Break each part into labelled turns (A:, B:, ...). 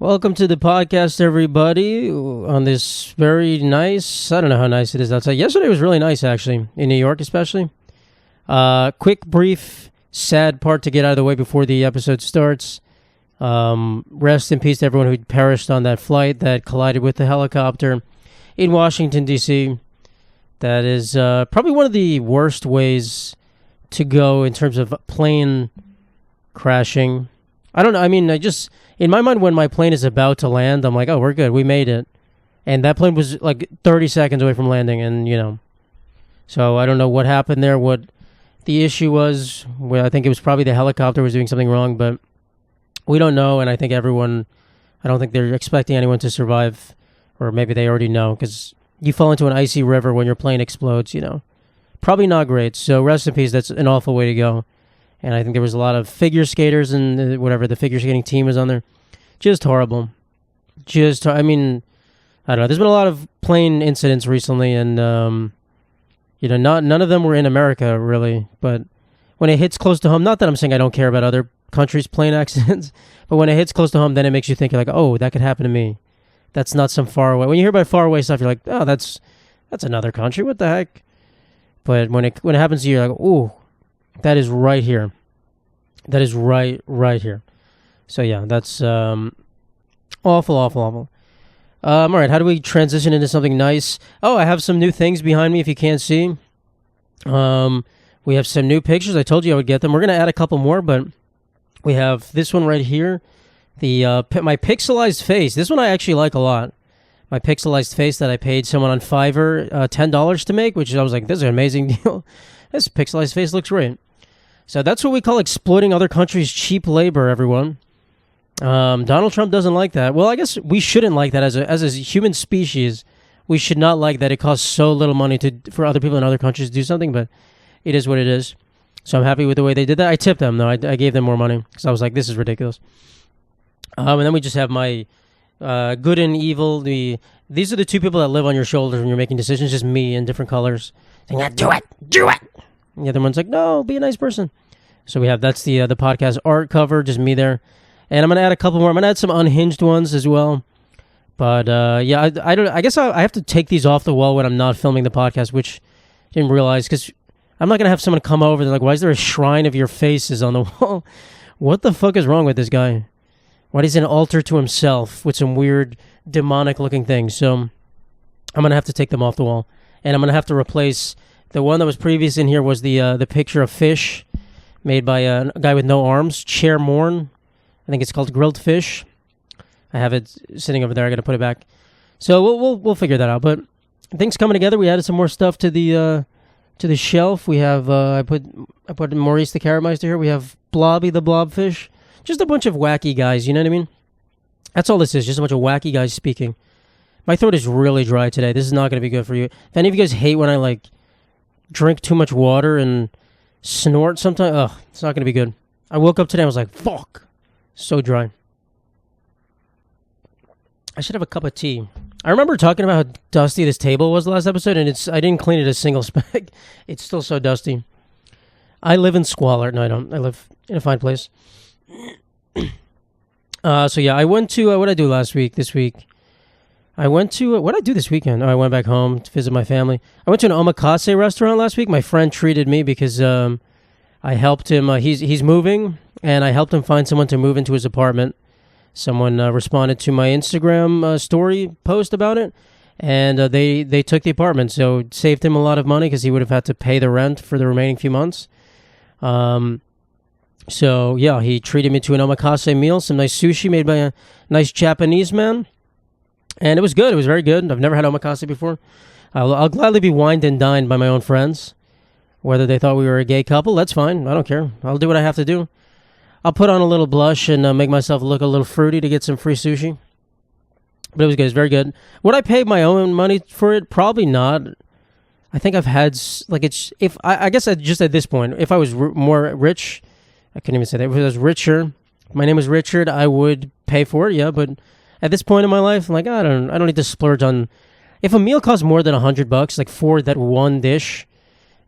A: Welcome to the podcast, everybody, on this very nice, I don't know how nice it is outside. Yesterday was really nice, actually, in New York especially. Quick, brief, sad part to get out of the way before the episode starts. Rest in peace to everyone who perished on that flight that collided with the helicopter in Washington, D.C. That is probably one of the worst ways to go in terms of plane crashing. I don't know. I mean, in my mind, when my plane is about to land, I'm like, oh, we're good. We made it. And that plane was like 30 seconds away from landing. And, so I don't know what happened there, what the issue was. Well, I think it was probably the helicopter was doing something wrong, but we don't know. And I think I don't think they're expecting anyone to survive, or maybe they already know, because you fall into an icy river when your plane explodes, Probably not great. So rest in peace. That's an awful way to go. And I think there was a lot of figure skaters and the figure skating team was on there. Just horrible. I don't know. There's been a lot of plane incidents recently, and none of them were in America really. But when it hits close to home, not that I'm saying I don't care about other countries' plane accidents, but when it hits close to home, then it makes you think, you're like, oh, that could happen to me. That's not some far away. When you hear about far away stuff, you're like, oh, that's another country. What the heck? But when it happens to you, you're like, ooh. That is right here. That is right here. So yeah, that's awful. All right, how do we transition into something nice? Oh, I have some new things behind me if you can't see. We have some new pictures. I told you I would get them. We're going to add a couple more, but we have this one right here. My pixelized face. This one I actually like a lot. My pixelized face that I paid someone on Fiverr $10 to make, which I was like, this is an amazing deal. This pixelized face looks great. So that's what we call exploiting other countries' cheap labor, everyone. Donald Trump doesn't like that. Well, I guess we shouldn't like that as a human species. We should not like that it costs so little money for other people in other countries to do something, but it is what it is. So I'm happy with the way they did that. I tipped them, though. I gave them more money because I was like, this is ridiculous. And then we just have my good and evil. These are the two people that live on your shoulders when you're making decisions, just me in different colors. Saying, do it. And the other one's like, no, be a nice person. So that's the podcast art cover, just me there. And I'm going to add a couple more. I'm going to add some unhinged ones as well. But I guess I have to take these off the wall when I'm not filming the podcast, which I didn't realize, because I'm not going to have someone come over. They're like, why is there a shrine of your faces on the wall? What the fuck is wrong with this guy? Why does he an altar to himself with some weird demonic looking things? So I'm going to have to take them off the wall. And I'm going to have to replace... The one that was previous in here was the picture of fish made by a guy with no arms, Chair Morn. I think it's called grilled fish. I have it sitting over there. I got to put it back. So we'll figure that out. But things coming together. We added some more stuff to the shelf. We have I put Maurice the Carrotmeister here. We have Blobby the Blobfish. Just a bunch of wacky guys. You know what I mean? That's all this is. Just a bunch of wacky guys speaking. My throat is really dry today. This is not going to be good for you. If any of you guys hate when I drink too much water and snort sometimes, it's not going to be good. I woke up today and I was like, fuck, so dry. I should have a cup of tea. I remember talking about how dusty this table was the last episode, and I didn't clean it a single speck. It's still so dusty. I live in squalor. No, I don't. I live in a fine place. So yeah, I went to, what did I do this week? I went to, what did I do this weekend? I went back home to visit my family. I went to an Omakase restaurant last week. My friend treated me because I helped him. He's moving, and I helped him find someone to move into his apartment. Someone responded to my Instagram story post about it, and they took the apartment. So it saved him a lot of money because he would have had to pay the rent for the remaining few months. So yeah, he treated me to an Omakase meal, some nice sushi made by a nice Japanese man. And it was good. It was very good. I've never had omakase before. I'll gladly be wined and dined by my own friends. Whether they thought we were a gay couple, that's fine. I don't care. I'll do what I have to do. I'll put on a little blush and make myself look a little fruity to get some free sushi. But it was good. It was very good. Would I pay my own money for it? Probably not. I think I've had, I guess just at this point, if I was more rich, I couldn't even say that. If I was richer, my name was Richard, I would pay for it, yeah, but at this point in my life, I'm like, I don't need to splurge on. If a meal costs more than $100, for that one dish,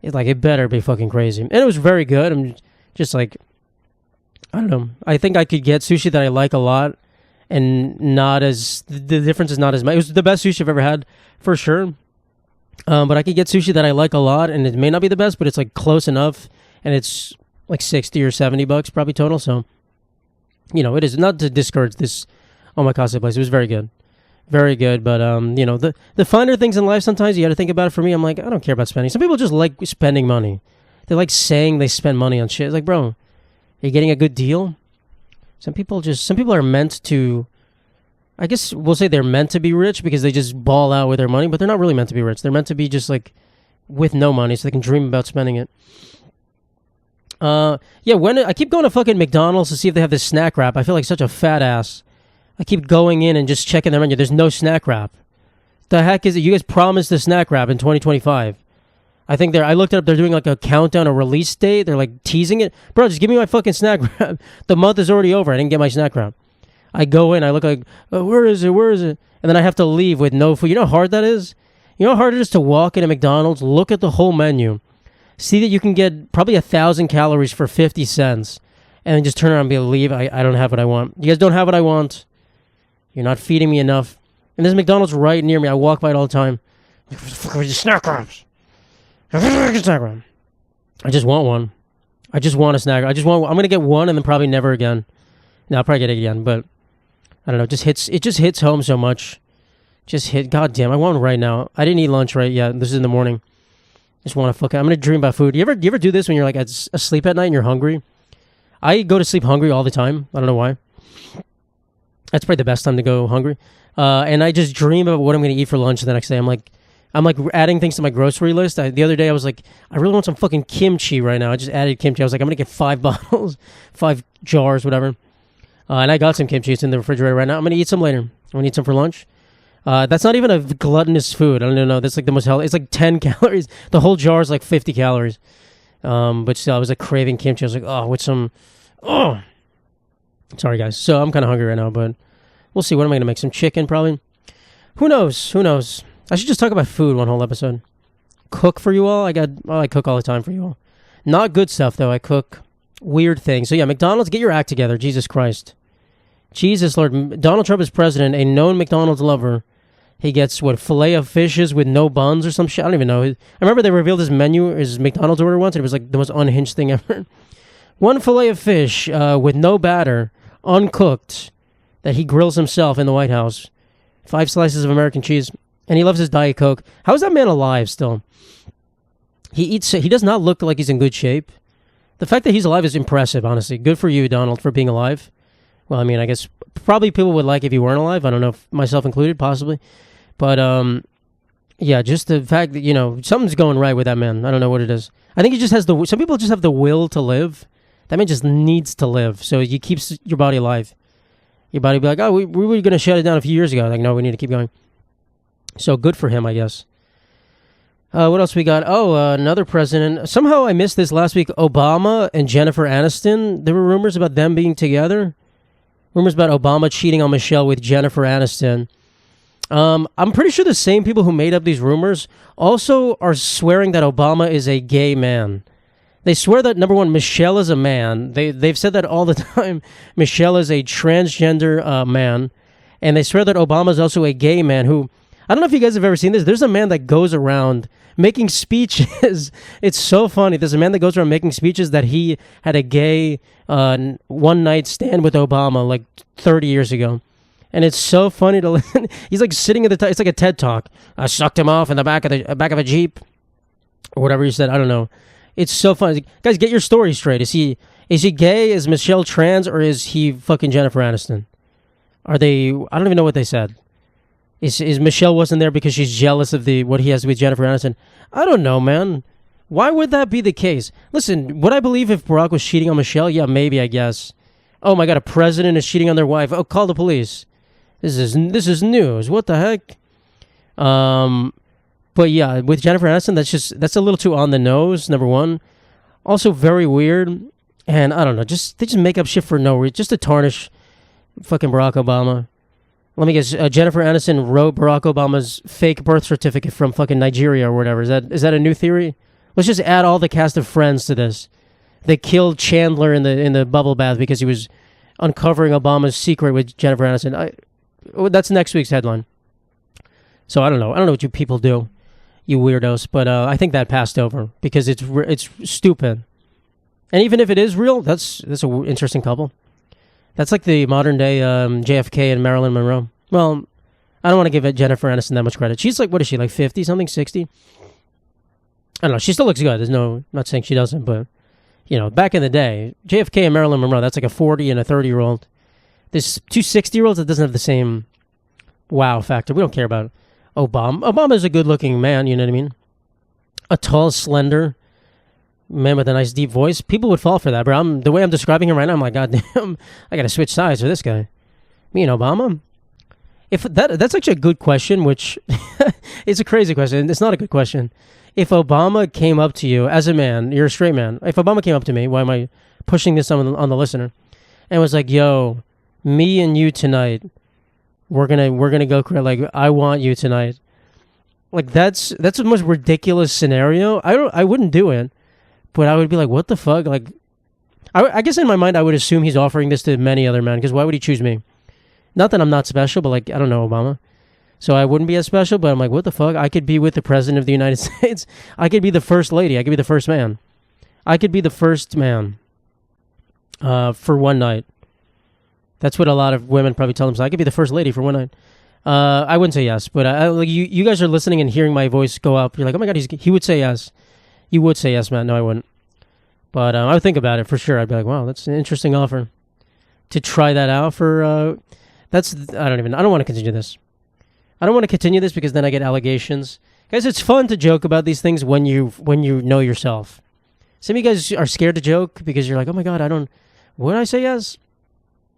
A: it better be fucking crazy. And it was very good. I'm just I don't know. I think I could get sushi that I like a lot and not as the difference is not as much. It was the best sushi I've ever had for sure. But I could get sushi that I like a lot, and it may not be the best, but it's like close enough, and it's like $60 or $70 probably total. So, it is not to discourage this omakase place. It was very good. Very good, but the finer things in life, sometimes you got to think about it. For me, I'm like, I don't care about spending. Some people just like spending money. They like saying they spend money on shit. It's like, bro, are you getting a good deal? Some people are meant to, I guess we'll say they're meant to be rich because they just ball out with their money, but they're not really meant to be rich. They're meant to be just like with no money so they can dream about spending it. When I keep going to fucking McDonald's to see if they have this snack wrap, I feel like such a fat ass. I keep going in and just checking their menu. There's no snack wrap. The heck is it? You guys promised the snack wrap in 2025. I looked it up. They're doing like a countdown, a release date. They're like teasing it. Bro, just give me my fucking snack wrap. The month is already over. I didn't get my snack wrap. I go in. I look like, where is it? Where is it? And then I have to leave with no food. You know how hard that is? You know how hard it is to walk into McDonald's, look at the whole menu, see that you can get probably 1,000 calories for 50 cents, and then just turn around and be able to leave. I don't have what I want. You guys don't have what I want. You're not feeding me enough. And there's McDonald's right near me. I walk by it all the time. Like, what the fuck are these snack wraps? I just want one. I just want a snack. I'm going to get one and then probably never again. No, I'll probably get it again, but I don't know. It just hits home so much. God damn, I want one right now. I didn't eat lunch right yet. This is in the morning. Just want to I'm going to dream about food. You ever do this when you're like asleep at night and you're hungry? I go to sleep hungry all the time. I don't know why. That's probably the best time to go hungry. And I just dream about what I'm going to eat for lunch the next day. I'm like adding things to my grocery list. The other day I was like, I really want some fucking kimchi right now. I just added kimchi. I was like, I'm going to get 5 bottles, 5 jars, whatever. And I got some kimchi. It's in the refrigerator right now. I'm going to eat some later. I'm going to eat some for lunch. That's not even a gluttonous food. I don't know. That's like the most healthy. It's like 10 calories. The whole jar is like 50 calories. But still, I was like craving kimchi. I was like, with some... Sorry, guys. So I'm kind of hungry right now, but we'll see. What am I going to make? Some chicken, probably? Who knows? I should just talk about food one whole episode. Cook for you all? I cook all the time for you all. Not good stuff, though. I cook weird things. So yeah, McDonald's, get your act together. Jesus Christ. Jesus, Lord. Donald Trump is president, a known McDonald's lover. He gets, filet of fishes with no buns or some shit? I don't even know. I remember they revealed his menu, his McDonald's order once, and it was like the most unhinged thing ever. 1 filet of fish with no batter, uncooked, that he grills himself in the White House. 5 slices of American cheese, and he loves his Diet Coke. How is that man alive still? He does not look like he's in good shape. The fact that he's alive is impressive, honestly. Good for you, Donald, for being alive. Well, I mean, I guess probably people would like if you weren't alive. I don't know, if myself included, possibly. But, yeah, just the fact that, something's going right with that man. I don't know what it is. I think he just has some people just have the will to live. That man just needs to live. So he keeps your body alive. Your body be like, we were going to shut it down a few years ago. Like, no, we need to keep going. So good for him, I guess. What else we got? Another president. Somehow I missed this last week. Obama and Jennifer Aniston. There were rumors about them being together. Rumors about Obama cheating on Michelle with Jennifer Aniston. I'm pretty sure the same people who made up these rumors also are swearing that Obama is a gay man. They swear that, number one, Michelle is a man. They've said that all the time. Michelle is a transgender man. And they swear that Obama is also a gay man who... I don't know if you guys have ever seen this. There's a man that goes around making speeches. It's so funny. There's a man that goes around making speeches that he had a gay one-night stand with Obama like 30 years ago. And it's so funny to listen. He's like sitting at the... It's like a TED Talk. I sucked him off in the back of a Jeep. Or whatever he said. I don't know. It's so funny. Guys, get your story straight. Is he gay? Is Michelle trans? Or is he fucking Jennifer Aniston? Are they... I don't even know what they said. Is Michelle wasn't there because she's jealous of what he has with Jennifer Aniston? I don't know, man. Why would that be the case? Listen, would I believe if Barack was cheating on Michelle? Yeah, maybe, I guess. Oh my God, a president is cheating on their wife. Oh, call the police. This is news. What the heck? But yeah, with Jennifer Aniston, that's a little too on the nose, number one. Also very weird. And I don't know, they just make up shit for no reason, just to tarnish fucking Barack Obama. Let me guess, Jennifer Aniston wrote Barack Obama's fake birth certificate from fucking Nigeria or whatever. Is that a new theory? Let's just add all the cast of Friends to this. They killed Chandler in the bubble bath because he was uncovering Obama's secret with Jennifer Aniston. That's next week's headline. So I don't know what you people do, you weirdos. But I think that passed over because it's stupid. And even if it is real, that's an interesting couple. That's like the modern day JFK and Marilyn Monroe. Well, I don't want to give Jennifer Aniston that much credit. She's like, what is she, like 50 something, 60? I don't know. She still looks good. I'm not saying she doesn't, but back in the day, JFK and Marilyn Monroe, that's like a 40 and a 30-year-old. There's two 60-year-olds that doesn't have the same wow factor. We don't care about Obama. Obama's a good-looking man, you know what I mean? A tall, slender man with a nice deep voice. People would fall for that, bro. The way I'm describing him right now, I'm like, God damn, I got to switch sides for this guy. Me and Obama? If that's actually a good question, which it's a crazy question. It's not a good question. If Obama came up to you as a man, you're a straight man. If Obama came up to me, why am I pushing this on the listener? And was like, "Yo, me and you tonight, we're gonna go like I want you tonight." Like that's the most ridiculous scenario. I wouldn't do it, but I would be like, "What the fuck?" Like, I guess in my mind I would assume he's offering this to many other men because why would he choose me? Not that I'm not special, but like I don't know Obama. So I wouldn't be as special, but I'm like, what the fuck? I could be with the president of the United States. I could be the first lady. I could be the first man. I could be the first man for one night. That's what a lot of women probably tell themselves. I could be the first lady for one night. I wouldn't say yes, but you guys are listening and hearing my voice go up. You're like, oh my God, he would say yes. You would say yes, Matt. No, I wouldn't. But I would think about it for sure. I'd be like, wow, that's an interesting offer to try that out for. I don't want to continue this. I don't want to continue this because then I get allegations. Guys, it's fun to joke about these things when you know yourself. Some of you guys are scared to joke because you're like, oh my God, would I say yes?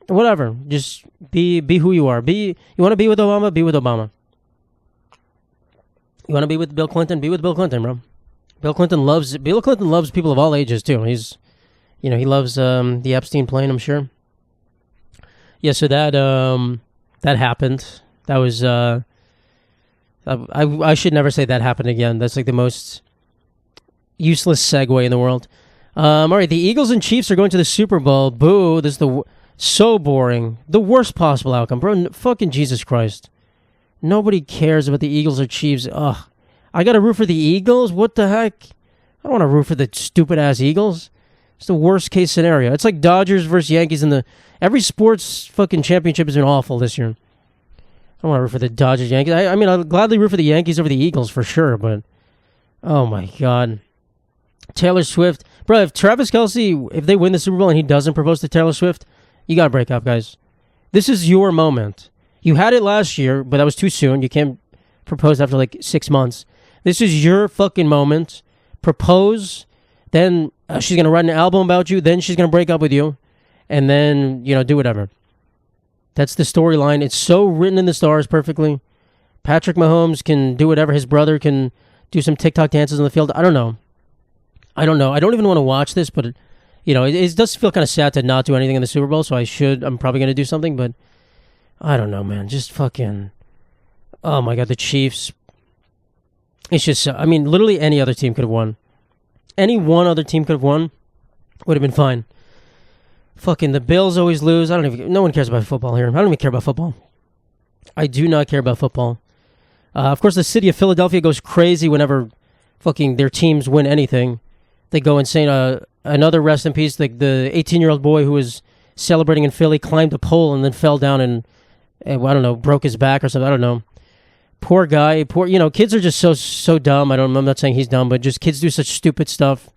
A: Whatever. Just be who you are. You want to be with Obama? Be with Obama. You want to be with Bill Clinton? Be with Bill Clinton, bro. Bill Clinton loves people of all ages too. He loves the Epstein plane, I'm sure. Yeah, so that happened. That was I should never say that happened again. That's like the most useless segue in the world. All right, the Eagles and Chiefs are going to the Super Bowl. Boo! This is so boring. The worst possible outcome, bro. Fucking Jesus Christ! Nobody cares about the Eagles or Chiefs. Ugh! I got to root for the Eagles. What the heck? I don't want to root for the stupid ass Eagles. It's the worst case scenario. It's like Dodgers versus Yankees in every sports fucking championship has been awful this year. I don't want to root for the Dodgers, Yankees. I mean, I'll gladly root for the Yankees over the Eagles for sure, but oh my God. Taylor Swift. Bro, if Travis Kelce, if they win the Super Bowl and he doesn't propose to Taylor Swift, you got to break up, guys. This is your moment. You had it last year, but that was too soon. You can't propose after like 6 months. This is your fucking moment. Propose. Then she's going to write an album about you. Then she's going to break up with you. And then, do whatever. That's the storyline. It's so written in the stars perfectly. Patrick Mahomes can do whatever. His brother can do some TikTok dances on the field. I don't know. I don't even want to watch this, but it does feel kind of sad to not do anything in the Super Bowl. So I'm probably going to do something, but I don't know, man. Just fucking, oh my God, the Chiefs. It's just, literally any other team could have won. Any one other team could have won. Would have been fine. Fucking the Bills always lose. No one cares about football here. I don't even care about football. I do not care about football. Of course, the city of Philadelphia goes crazy whenever fucking their teams win anything. They go insane. Another rest in peace. Like the 18-year-old boy who was celebrating in Philly climbed a pole and then fell down and I don't know, broke his back or something. I don't know. Poor guy. Kids are just so dumb. I'm not saying he's dumb, but just kids do such stupid stuff.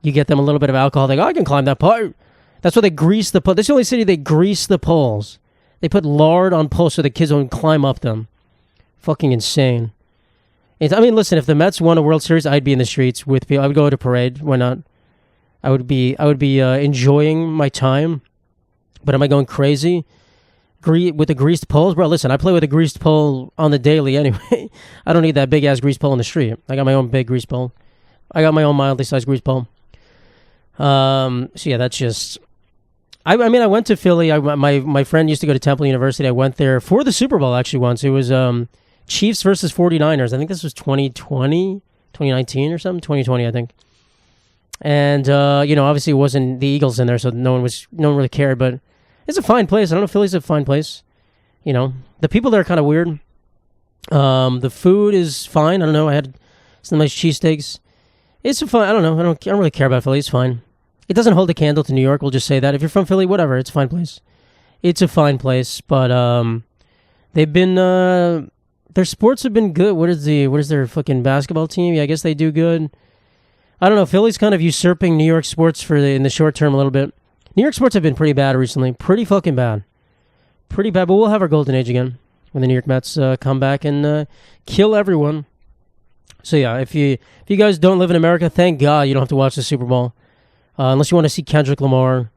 A: You get them a little bit of alcohol. They go, I can climb that pole. That's why they grease the pole. This is the only city they grease the poles. They put lard on poles so the kids don't climb up them. Fucking insane. Listen, if the Mets won a World Series, I'd be in the streets with people. I would go to a parade. Why not? I would be enjoying my time. But am I going crazy with the greased poles? Bro, listen, I play with a greased pole on the daily anyway. I don't need that big-ass grease pole in the street. I got my own big grease pole. I got my own mildly sized grease pole. So yeah, that's just... I went to Philly. My friend used to go to Temple University. I went there for the Super Bowl actually once. It was Chiefs versus 49ers. I think this was 2019 or something. 2020, I think. And obviously it wasn't the Eagles in there, so no one really cared. But It's a fine place. I don't know. Philly's a fine place. You know, the people there are kind of weird. The food is fine. I don't know. I had some nice cheesesteaks. It's a fun. I don't know. I don't really care about Philly. It's fine. It doesn't hold a candle to New York. We'll just say that. If you're from Philly, whatever. It's a fine place. It's a fine place, but they've been their sports have been good. What is their fucking basketball team? Yeah, I guess they do good. I don't know. Philly's kind of usurping New York sports in the short term a little bit. New York sports have been pretty bad recently. Pretty fucking bad. Pretty bad, but we'll have our golden age again when the New York Mets come back and kill everyone. So yeah, if you guys don't live in America, thank God you don't have to watch the Super Bowl. Unless you want to see Kendrick Lamar,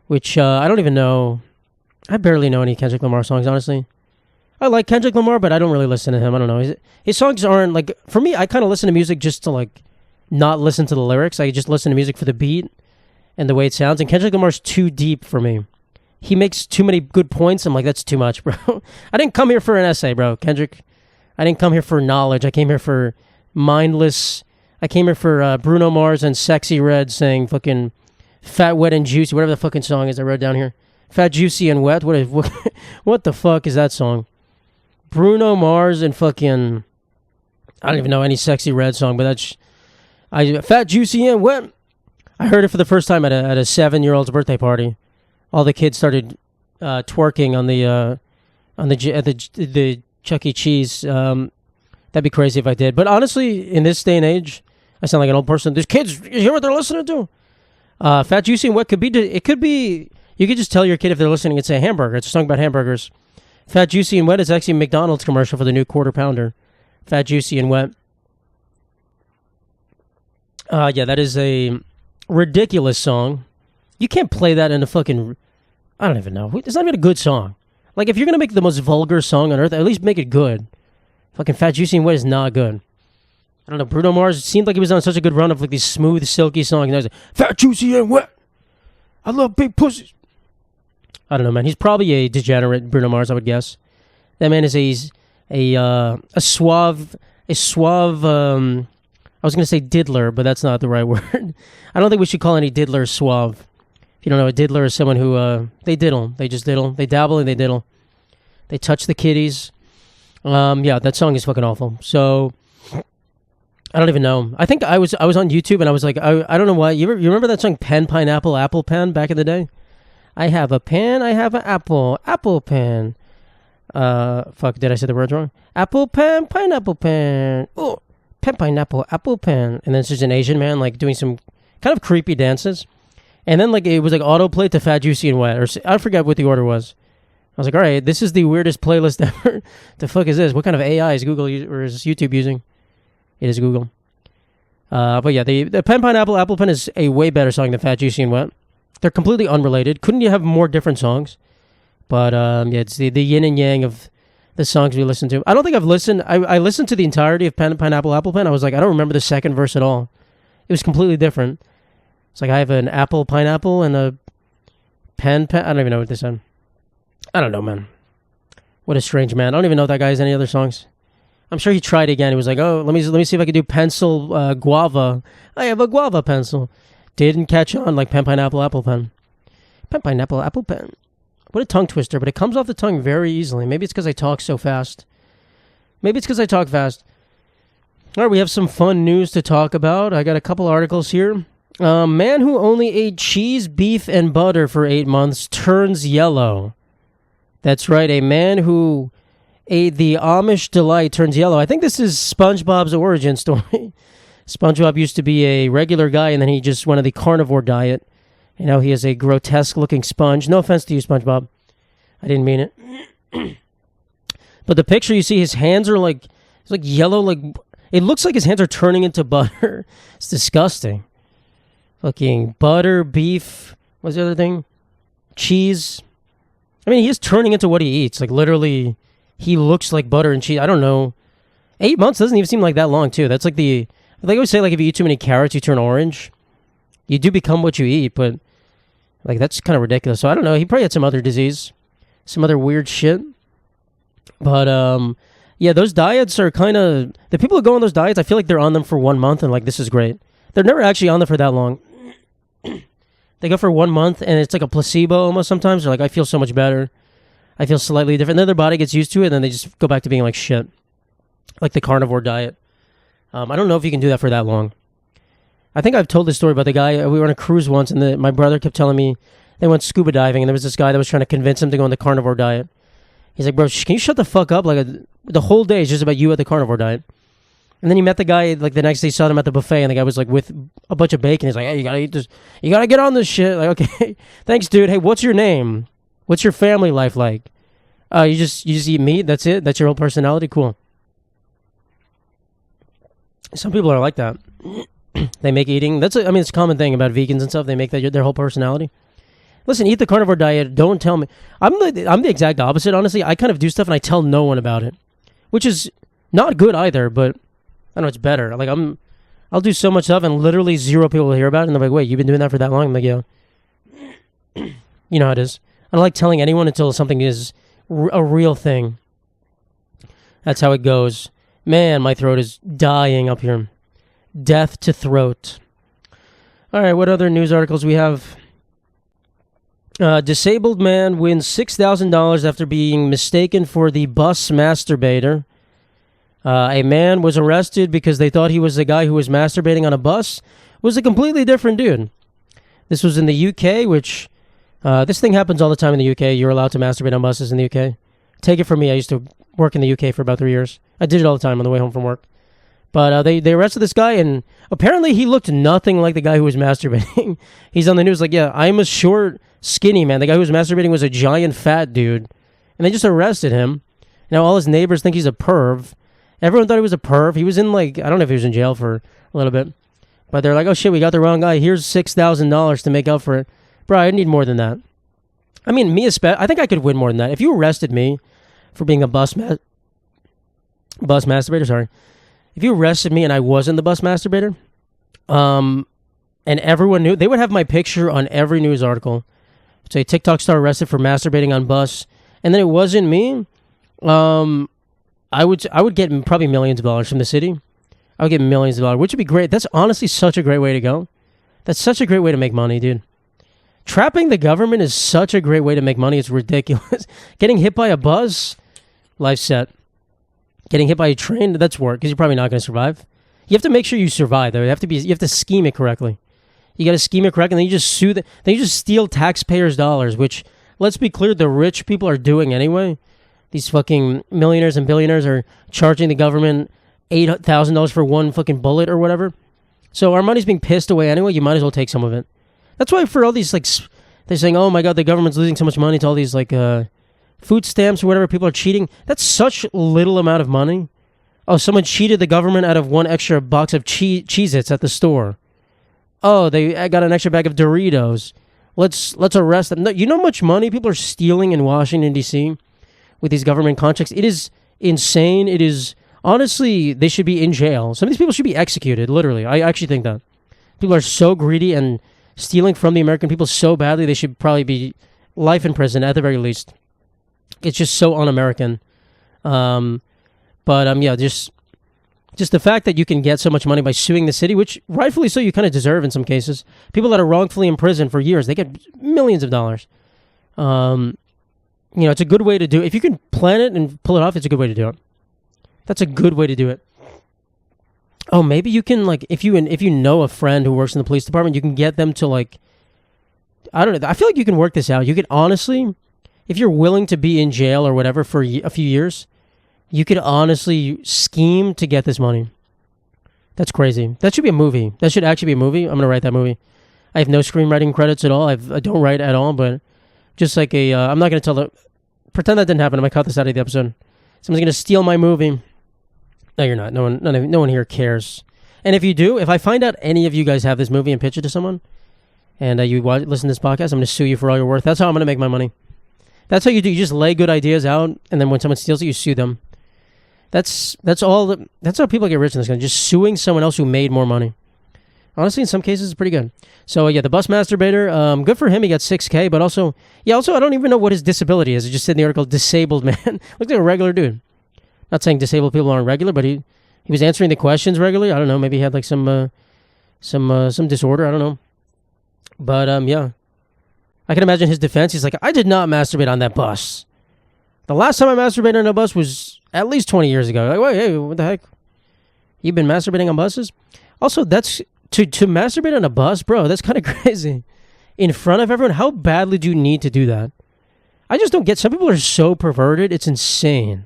A: which I don't even know. I barely know any Kendrick Lamar songs, honestly. I like Kendrick Lamar, but I don't really listen to him. I don't know. His songs aren't, like, for me, I kind of listen to music just to, like, not listen to the lyrics. I just listen to music for the beat and the way it sounds. And Kendrick Lamar's too deep for me. He makes too many good points. I'm like, that's too much, bro. I didn't come here for an essay, bro. Kendrick, I didn't come here for knowledge. I came here for mindless. I came here for Bruno Mars and Sexy Red saying fucking fat, wet, and juicy, whatever the fucking song is I wrote down here. Fat, juicy, and wet. What the fuck is that song? Bruno Mars and fucking, I don't even know any Sexy Red song, but fat, juicy, and wet. I heard it for the first time at a 7-year-old's birthday party. All the kids started twerking on the Chuck E. Cheese. That'd be crazy if I did. But honestly, in this day and age, I sound like an old person. These kids, you hear what they're listening to? Fat, juicy, and wet could be. It could be. You could just tell your kid if they're listening and say hamburger. It's a song about hamburgers. Fat, juicy, and wet is actually a McDonald's commercial for the new quarter pounder. Fat, juicy, and wet. Yeah, that is a ridiculous song. You can't play that in a fucking, I don't even know. It's not even a good song. Like, if you're going to make the most vulgar song on earth, at least make it good. Fucking Fat, Juicy, and Wet is not good. I don't know. Bruno Mars seemed like he was on such a good run of like these smooth, silky songs. And I was like, Fat, Juicy, and Wet. I love big pussies. I don't know, man. He's probably a degenerate, Bruno Mars, I would guess. That man is a suave, I was going to say diddler, but that's not the right word. I don't think we should call any diddlers suave. If you don't know, a diddler is someone who, they diddle. They just diddle. They dabble and they diddle. They touch the kitties. Yeah, that song is fucking awful. So, I don't even know. I think I was on YouTube and I was like, I don't know why. You remember that song, Pen, Pineapple, Apple Pen, back in the day? I have a pen, I have an apple pen. Fuck, did I say the words wrong? Apple pen, pineapple pen. Oh, pen, pineapple, apple pen. And then it's just an Asian man, like, doing some kind of creepy dances. And then, like, it was, like, autoplay to Fat, Juicy, and Wet. Or I forgot what the order was. I was like, all right, this is the weirdest playlist ever. The fuck is this? What kind of AI is Google or is YouTube using? It is Google. But yeah, the Pen, Pineapple, Apple Pen is a way better song than Fat, Juicy, and Wet. They're completely unrelated. Couldn't you have more different songs? But yeah, it's the yin and yang of the songs we listen to. I don't think I've listened. I listened to the entirety of Pen, Pineapple, Apple Pen. I was like, I don't remember the second verse at all. It was completely different. It's like I have an apple, pineapple, and a pen. I don't even know what they said. I don't know, man. What a strange man. I don't even know if that guy has any other songs. I'm sure he tried again. He was like, oh, let me see if I can do pencil guava. I have a guava pencil. Didn't catch on like pen, pineapple, apple pen. Pen, pineapple, apple pen. What a tongue twister, but it comes off the tongue very easily. Maybe it's because I talk so fast. All right, we have some fun news to talk about. I got a couple articles here. Man who only ate cheese, beef, and butter for 8 months turns yellow. That's right, a man who ate the Amish delight turns yellow. I think this is SpongeBob's origin story. SpongeBob used to be a regular guy, and then he just went on the carnivore diet. And now he is a grotesque-looking sponge. No offense to you, SpongeBob. I didn't mean it. But the picture, you see his hands are like, it's like yellow, like, it looks like his hands are turning into butter. It's disgusting. Fucking butter, beef, what's the other thing? Cheese. I mean, he is turning into what he eats. Like, literally, he looks like butter and cheese. I don't know. 8 months doesn't even seem like that long, too. That's like I always say, like, if you eat too many carrots, you turn orange. You do become what you eat, but, like, that's kind of ridiculous. So, I don't know. He probably had some other disease. Some other weird shit. But, yeah, those diets are kind of... The people who go on those diets, I feel like they're on them for 1 month and, like, this is great. They're never actually on them for that long. They go for 1 month, and it's like a placebo almost sometimes. They're like, I feel so much better. I feel slightly different. Then their body gets used to it, and then they just go back to being like shit. Like the carnivore diet. I don't know if you can do that for that long. I think I've told this story about the guy. We were on a cruise once, and my brother kept telling me they went scuba diving, and there was this guy that was trying to convince him to go on the carnivore diet. He's like, bro, can you shut the fuck up? Like, the whole day is just about you at the carnivore diet. And then he met the guy, like, the next day, saw him at the buffet, and the guy was, like, with a bunch of bacon. He's like, hey, you gotta eat this. You gotta get on this shit. Like, okay, thanks, dude. Hey, what's your name? What's your family life like? You just eat meat? That's it? That's your whole personality? Cool. Some people are like that. They make eating. It's a common thing about vegans and stuff. They make that their whole personality. Listen, eat the carnivore diet. Don't tell me. I'm the exact opposite, honestly. I kind of do stuff and I tell no one about it, which is not good either, but I don't know, it's better. Like, I'll do so much stuff and literally 0 people will hear about it, and they're like, wait, you've been doing that for that long? I'm like, yeah. You know how it is. I don't like telling anyone until something is a real thing. That's how it goes. Man, my throat is dying up here. Death to throat. All right, what other news articles we have? Disabled man wins $6,000 after being mistaken for the bus masturbator. A man was arrested because they thought he was the guy who was masturbating on a bus. Was a completely different dude. This was in the UK, which this thing happens all the time in the UK. You're allowed to masturbate on buses in the UK. Take it from me. I used to work in the UK for about 3 years. I did it all the time on the way home from work. But they arrested this guy, and apparently he looked nothing like the guy who was masturbating. He's on the news like, yeah, I'm a short, skinny man. The guy who was masturbating was a giant, fat dude. And they just arrested him. Now all his neighbors think he's a perv. Everyone thought he was a perv. He was in, like, I don't know if he was in jail for a little bit. But they're like, oh shit, we got the wrong guy. Here's $6,000 to make up for it. Bro, I need more than that. I mean, I think I could win more than that. If you arrested me for being a bus masturbator, sorry. If you arrested me and I wasn't the bus masturbator, and everyone knew, they would have my picture on every news article. Say TikTok star arrested for masturbating on bus, and then it wasn't me. I would get probably millions of dollars from the city. I would get millions of dollars, which would be great. That's honestly such a great way to go. That's such a great way to make money, dude. Trapping the government is such a great way to make money. It's ridiculous. Getting hit by a bus, life set. Getting hit by a train, that's work, because you're probably not going to survive. You have to make sure you survive, though. You have to scheme it correctly. You got to scheme it correctly, and then you just then you just steal taxpayers' dollars, which, let's be clear, the rich people are doing anyway. These fucking millionaires and billionaires are charging the government $8,000 for one fucking bullet or whatever. So our money's being pissed away anyway. You might as well take some of it. That's why for all these, like, they're saying, oh my God, the government's losing so much money to all these, like, food stamps or whatever, people are cheating. That's such little amount of money. Oh, someone cheated the government out of one extra box of Cheez-Its at the store. Oh, they got an extra bag of Doritos. Let's arrest them. No, you know how much money people are stealing in Washington, D.C. with these government contracts? It is insane. It is, honestly, they should be in jail. Some of these people should be executed, literally. I actually think that. People are so greedy and stealing from the American people so badly, they should probably be life in prison at the very least. It's just so un-American. Yeah, just the fact that you can get so much money by suing the city, which rightfully so you kind of deserve in some cases. People that are wrongfully in prison for years, they get millions of dollars. It's a good way to do it. If you can plan it and pull it off, it's a good way to do it. That's a good way to do it. Oh, maybe you can, like, if you know a friend who works in the police department, you can get them to, like, I don't know. I feel like you can work this out. You could honestly, if you're willing to be in jail or whatever for a few years, you could honestly scheme to get this money. That's crazy. That should be a movie. That should actually be a movie. I'm going to write that movie. I have no screenwriting credits at all. I don't write at all, but just like I'm not going to pretend that didn't happen. I'm going to cut this out of the episode. Someone's going to steal my movie. No, you're not. No one here cares. And if you do, if I find out any of you guys have this movie and pitch it to someone, and you listen to this podcast, I'm going to sue you for all your worth. That's how I'm going to make my money. That's how you do. You just lay good ideas out, and then when someone steals it, you sue them. That's all. That's how people get rich in this country. Just suing someone else who made more money. Honestly, in some cases, it's pretty good. So yeah, the bus masturbator, good for him. He got $6,000, but also I don't even know what his disability is. It just said in the article, disabled man. Looks like a regular dude. Not saying disabled people aren't regular, but he was answering the questions regularly. I don't know. Maybe he had like some disorder. I don't know. But yeah, I can imagine his defense. He's like, I did not masturbate on that bus. The last time I masturbated on a bus was at least 20 years ago. Like, wait, hey, what the heck? You've been masturbating on buses? Also, that's to masturbate on a bus, bro. That's kind of crazy. In front of everyone, how badly do you need to do that? I just don't get. Some people are so perverted. It's insane.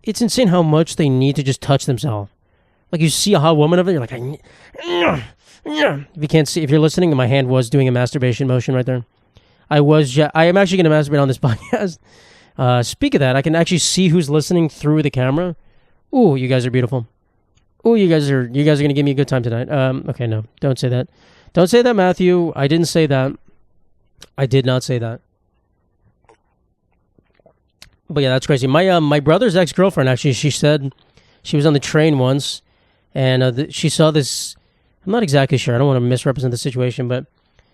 A: It's insane how much they need to just touch themselves. Like you see a hot woman over there, you're like, if you can't see, if you're listening, my hand was doing a masturbation motion right there. I am actually going to masturbate on this podcast. Speak of that, I can actually see who's listening through the camera. Ooh, you guys are beautiful. Ooh, you guys are going to give me a good time tonight. Okay, no, don't say that. Don't say that, Matthew. I didn't say that. I did not say that. But yeah, that's crazy. My brother's ex-girlfriend, actually, she said she was on the train once, and she saw this. I'm not exactly sure. I don't want to misrepresent the situation, but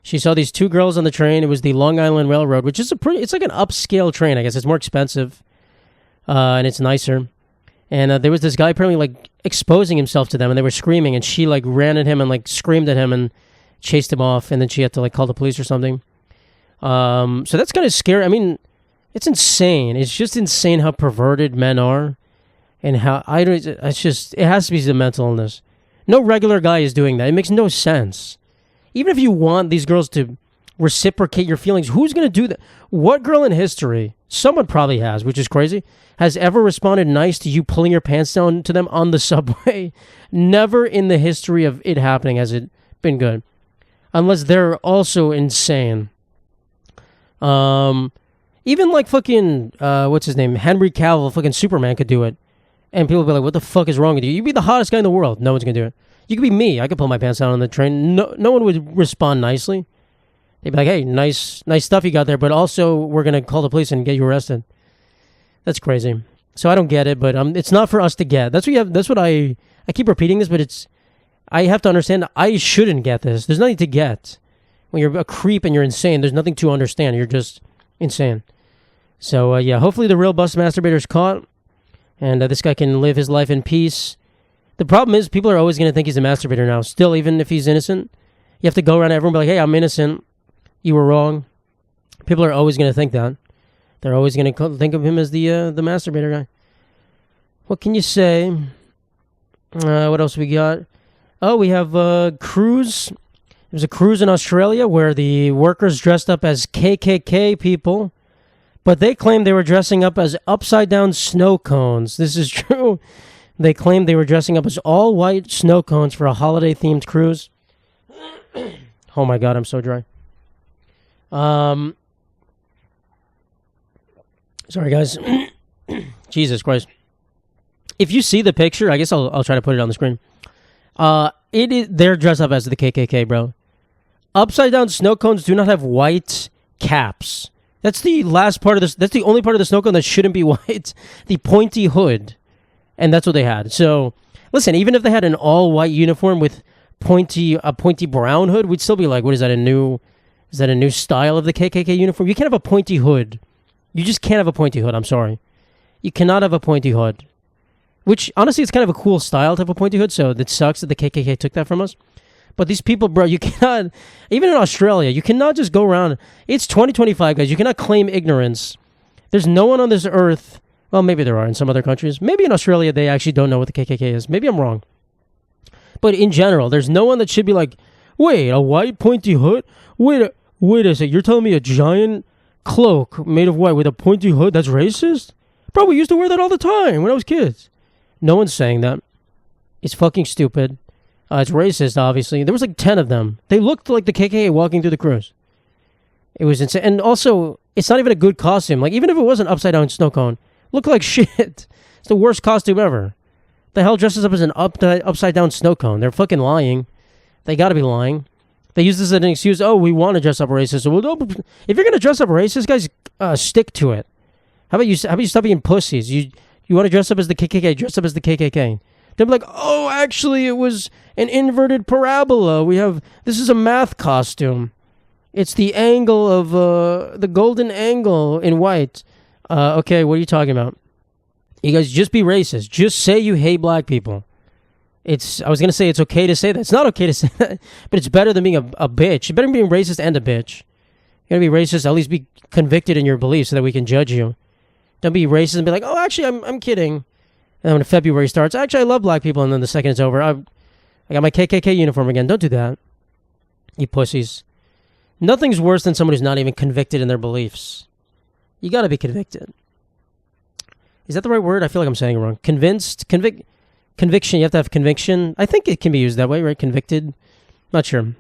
A: she saw these two girls on the train. It was the Long Island Railroad, which is it's like an upscale train, I guess. It's more expensive, and it's nicer. And there was this guy apparently like exposing himself to them, and they were screaming, and she like ran at him and like screamed at him and chased him off, and then she had to like call the police or something. So that's kind of scary. I mean, it's insane. It's just insane how perverted men are, and how it's just, it has to be the mental illness. No regular guy is doing that. It makes no sense. Even if you want these girls to reciprocate your feelings, who's going to do that? What girl in history, someone probably has, which is crazy, has ever responded nice to you pulling your pants down to them on the subway? Never in the history of it happening has it been good. Unless they're also insane. Even like fucking, what's his name? Henry Cavill, fucking Superman could do it. And people be like, what the fuck is wrong with you? You'd be the hottest guy in the world. No one's going to do it. You could be me. I could pull my pants down on the train. No one would respond nicely. They'd be like, hey, nice stuff you got there, but also we're going to call the police and get you arrested. That's crazy. So I don't get it, but it's not for us to get. That's what I keep repeating this, but I have to understand I shouldn't get this. There's nothing to get. When you're a creep and you're insane, there's nothing to understand. You're just insane. So yeah, hopefully the real bus masturbator's caught, and this guy can live his life in peace. The problem is people are always going to think he's a masturbator now. Still, even if he's innocent, you have to go around everyone and be like, hey, I'm innocent. You were wrong. People are always going to think that. They're always going to think of him as the masturbator guy. What can you say? What else we got? Oh, we have a cruise. There's a cruise in Australia where the workers dressed up as KKK people, but they claimed they were dressing up as upside-down snow cones. This is true. They claimed they were dressing up as all-white snow cones for a holiday-themed cruise. Oh my God, I'm so dry. Sorry, guys. Jesus Christ. If you see the picture, I guess I'll try to put it on the screen. They're dressed up as the KKK, bro. Upside-down snow cones do not have white caps. That's the last part of this. That's the only part of the snow cone that shouldn't be white. The pointy hood. And that's what they had. So, listen, even if they had an all-white uniform with a pointy brown hood, we'd still be like, what is that, a new style of the KKK uniform? You can't have a pointy hood. You just can't have a pointy hood, I'm sorry. You cannot have a pointy hood. Which, honestly, it's kind of a cool style to have a pointy hood, so it sucks that the KKK took that from us. But these people, bro, you cannot, even in Australia, you cannot just go around. It's 2025, guys. You cannot claim ignorance. There's no one on this earth. Well, maybe there are in some other countries. Maybe in Australia, they actually don't know what the KKK is. Maybe I'm wrong. But in general, there's no one that should be like, wait, a white pointy hood? Wait a sec. You're telling me a giant cloak made of white with a pointy hood? That's racist? Bro, we used to wear that all the time when I was kids. No one's saying that. It's fucking stupid. It's racist, obviously. There was like 10 of them. They looked like the KKK walking through the cruise. It was insane. And also, it's not even a good costume. Like, even if it was an upside-down snow cone, looked like shit. It's the worst costume ever. The hell dresses up as an upside-down snow cone? They're fucking lying. They gotta be lying. They use this as an excuse. Oh, we want to dress up racist. So if you're gonna dress up racist, guys, stick to it. How about you stop being pussies? You want to dress up as the KKK? Dress up as the KKK. They'll be like, oh, actually, it was an inverted parabola. This is a math costume. It's the angle of the golden angle in white. Okay, what are you talking about? You guys just be racist. Just say you hate black people. I was going to say it's okay to say that. It's not okay to say that, but it's better than being a bitch. It's better than being racist and a bitch. You're going to be racist, at least be convicted in your beliefs so that we can judge you. Don't be racist and be like, oh, actually, I'm kidding. And then when February starts, actually, I love black people, and then the second it's over, I got my KKK uniform again. Don't do that, you pussies. Nothing's worse than someone who's not even convicted in their beliefs. You got to be convicted. Is that the right word? I feel like I'm saying it wrong. Conviction. You have to have conviction. I think it can be used that way, right? Convicted. Not sure.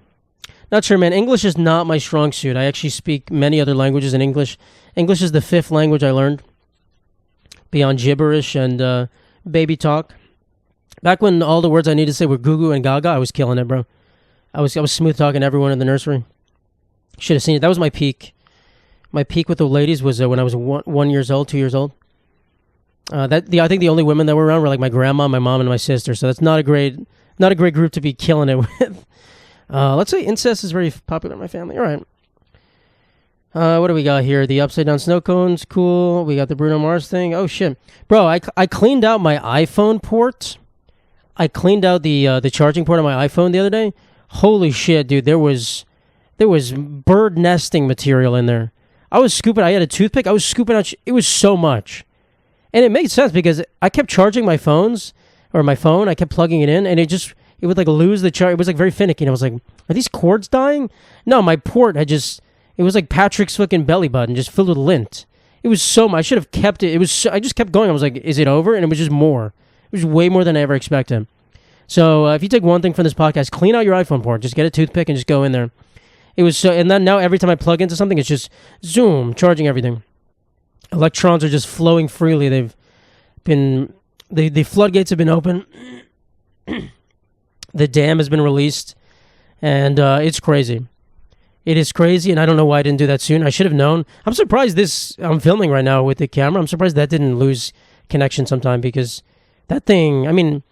A: Not sure, man. English is not my strong suit. I actually speak many other languages in English. English is the 5th language I learned, beyond gibberish and baby talk. Back when all the words I needed to say were goo goo and gaga, I was killing it, bro. I was smooth talking everyone in the nursery. Should have seen it. That was my peak. My peak with the ladies was when I was 1 years old, 2 years old. I think the only women that were around were like my grandma, my mom, and my sister. So that's not a great group to be killing it with. Let's say incest is very popular in my family. All right. What do we got here? The upside down snow cones, cool. We got the Bruno Mars thing. Oh shit, bro! I cleaned out my iPhone port. I cleaned out the charging port on my iPhone the other day. Holy shit, dude! There was bird nesting material in there. I was scooping. I had a toothpick. I was scooping out. It was so much. And it made sense because I kept charging my phone. I kept plugging it in, and it would like lose the charge. It was like very finicky. And I was like, are these cords dying? No, my port it was like Patrick's fucking belly button, just filled with lint. It was so much. I should have kept it. I just kept going. I was like, is it over? And it was just more. It was way more than I ever expected. So if you take one thing from this podcast, clean out your iPhone port. Just get a toothpick and just go in there. It was so, and then now every time I plug into something, it's just zoom, charging everything. Electrons are just flowing freely. The floodgates have been open. The dam has been released, and it's crazy. It is crazy, and I don't know why I didn't do that soon. I should have known. I'm surprised I'm filming right now with the camera. I'm surprised that didn't lose connection sometime, because that thing, I mean,